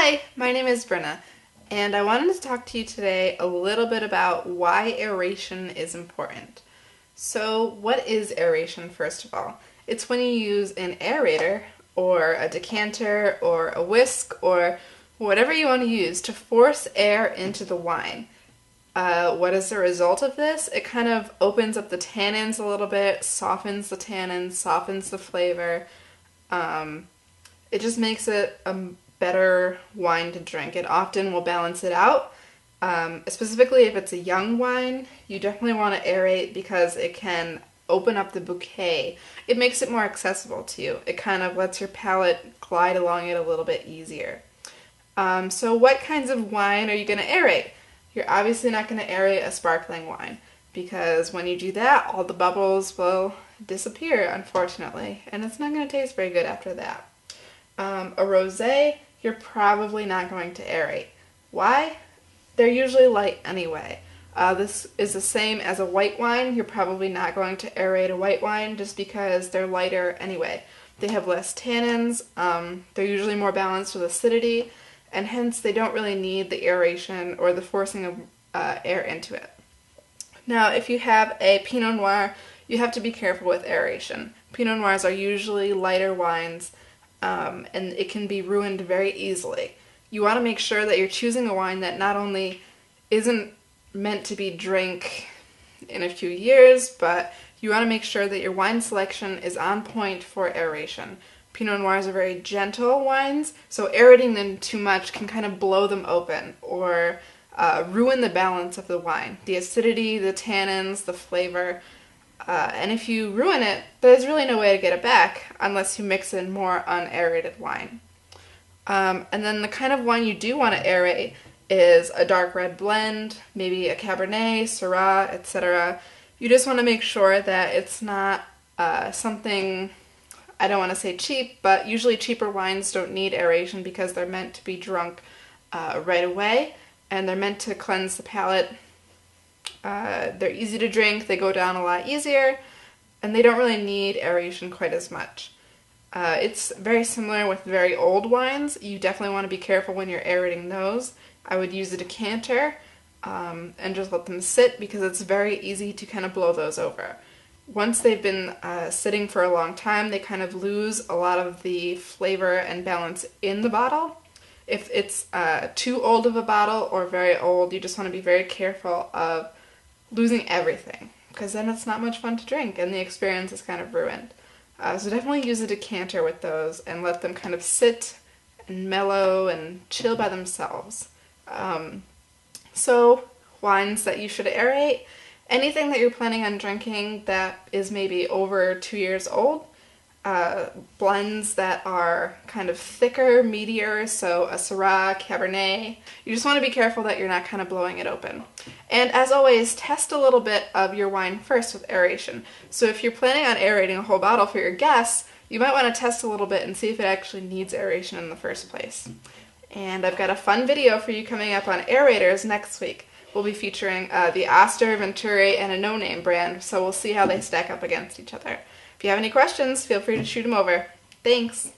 Hi, my name is Brenna, and I wanted to talk to you today a little bit about why aeration is important. So, what is aeration, first of all? It's when you use an aerator, or a decanter, or a whisk, or whatever you want to use to force air into the wine. What is the result of this? It kind of opens up the tannins a little bit, softens the tannins, softens the flavor. It just makes it a better wine to drink. It often will balance it out. Specifically if it's a young wine, you definitely want to aerate because it can open up the bouquet. It makes it more accessible to you. It kind of lets your palate glide along it a little bit easier. So what kinds of wine are you going to aerate? You're obviously not going to aerate a sparkling wine because when you do that, all the bubbles will disappear, unfortunately, and it's not going to taste very good after that. A rosé, you're probably not going to aerate. Why? They're usually light anyway. This is the same as a white wine. You're probably not going to aerate a white wine just because they're lighter anyway. They have less tannins, they're usually more balanced with acidity, and hence they don't really need the aeration or the forcing of air into it. Now, if you have a Pinot Noir, you have to be careful with aeration. Pinot Noirs are usually lighter wines, and it can be ruined very easily. You want to make sure that you're choosing a wine that not only isn't meant to be drank in a few years, but you want to make sure that your wine selection is on point for aeration. Pinot Noirs are very gentle wines, so aerating them too much can kind of blow them open or ruin the balance of the wine. The acidity, the tannins, the flavor. And if you ruin it, there's really no way to get it back unless you mix in more unaerated wine. And then the kind of wine you do want to aerate is a dark red blend, maybe a Cabernet, Syrah, etc. You just want to make sure that it's not something, I don't want to say cheap, but usually cheaper wines don't need aeration because they're meant to be drunk right away, and they're meant to cleanse the palate. They're easy to drink, they go down a lot easier, and they don't really need aeration quite as much. It's very similar with very old wines. You definitely want to be careful when you're aerating those. I would use a decanter and just let them sit because it's very easy to kind of blow those over. Once they've been sitting for a long time, they kind of lose a lot of the flavor and balance in the bottle. If it's too old of a bottle or very old, you just want to be very careful of losing everything, because then it's not much fun to drink and the experience is kind of ruined. So definitely use a decanter with those and let them kind of sit and mellow and chill by themselves. So wines that you should aerate, anything that you're planning on drinking that is maybe over 2 years old, blends that are kind of thicker, meatier, so a Syrah, Cabernet. You just want to be careful that you're not kind of blowing it open. And as always, test a little bit of your wine first with aeration. So if you're planning on aerating a whole bottle for your guests, you might want to test a little bit and see if it actually needs aeration in the first place. And I've got a fun video for you coming up on aerators next week. We'll be featuring the Oster, Venturi, and a no-name brand, so we'll see how they stack up against each other. If you have any questions, feel free to shoot them over. Thanks!